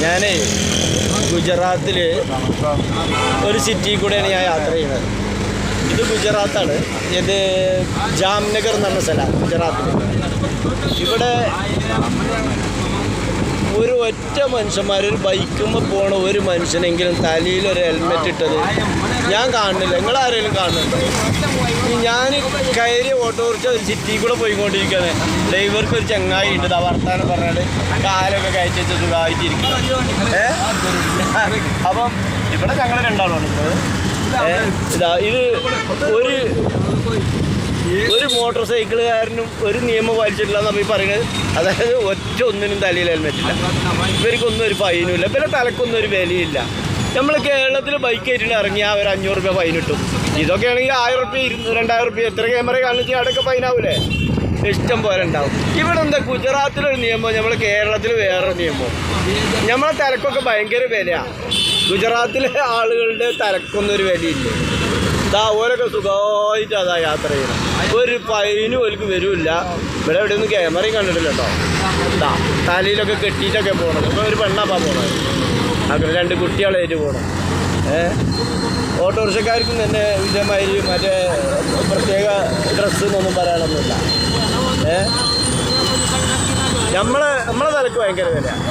ഞാൻ ഗുജറാത്തിൽ ഒരു സിറ്റി കൂടെയാണ് ഞാൻ യാത്ര ചെയ്യുന്നത്. ഇത് ഗുജറാത്താണ്. ഇത് ജാംനഗർ എന്ന് പറഞ്ഞ സ്ഥലമാണ് ഗുജറാത്തിൽ. ഇവിടെ ഒരു ഒറ്റ മനുഷ്യന്മാർ ഒരു ബൈക്കുമ്പോൾ പോണ ഒരു മനുഷ്യനെങ്കിലും തലയിൽ ഒരു ഹെൽമെറ്റ് ഇട്ടത് ഞാൻ കാണുന്നില്ല. നിങ്ങളാരെങ്കിലും കാണുന്നുണ്ടോ? ഞാൻ കയറി ഓട്ടോറിച്ച ഒരു സിറ്റി കൂടെ പോയിക്കൊണ്ടിരിക്കുകയാണ്. ഡ്രൈവർക്ക് ഒരു ചങ്ങായി ഉണ്ട്, വർത്താനം പറഞ്ഞാൽ കാലൊക്കെ കയറ്റി വെച്ച് സുഖമായിട്ടിരിക്കുക. അപ്പം ഇവിടെ ഞങ്ങൾ രണ്ടാളാണ് ഇപ്പോൾ. ഇതാ ഇത് ഒരു മോട്ടോർ സൈക്കിളുകാരനും ഒരു നിയമം പാലിച്ചിട്ടില്ല എന്നാണ് ഈ പറയുന്നത്. അതായത് ഒന്നിനും തലയിൽ ഹെൽമെറ്റില്ല. ഇവർക്കൊന്നും ഒരു ഫൈനും ഇല്ല. പിന്നെ തലക്കൊന്നും ഒരു വിലയില്ല. നമ്മൾ കേരളത്തിൽ ബൈക്ക് ആയിട്ട് ഇറങ്ങിയാൽ ഒരു 500 രൂപ ഫൈൻ കിട്ടും. ഇതൊക്കെ ആണെങ്കിൽ 1000 രൂപ 2000 രൂപ എത്ര ക്യാമറ കാണിച്ചാൽ അവിടെയൊക്കെ ഫൈനാവൂലേ? ഇഷ്ടം പോലെ ഉണ്ടാവും. ഇവിടെ എന്താ ഗുജറാത്തിലൊരു നിയമം, നമ്മൾ കേരളത്തിൽ വേറൊരു നിയമം. നമ്മളെ തലക്കൊക്കെ ഭയങ്കര വിലയാണ്. ഗുജറാത്തിലെ ആളുകളുടെ തലക്കൊന്നും ഒരു വിലയില്ല. ഓരൊക്കെ സുഖമായിട്ട് അതാ യാത്ര ചെയ്യണം. ഒരു ഫൈനും ഓർക്ക് വരില്ല. ഇവിടെ എവിടെയൊന്നും ക്യാമറയും കണ്ടിട്ടില്ല കേട്ടോ. തലയിലൊക്കെ കെട്ടിയിട്ടൊക്കെ പോകണം. ഇപ്പോൾ ഒരു പെണ്ണാപ്പാ പോകണം. അങ്ങനെ 2 കുട്ടികളായിട്ട് പോകണം. ഓട്ടോറിക്ഷക്കാർക്കും തന്നെ ഇതേമാതിരി മറ്റേ പ്രത്യേക ഡ്രസ്സ് എന്നൊന്നും പറയാനൊന്നുമില്ല. നമ്മളെ തലക്ക് ഭയങ്കര വിലയാണ്.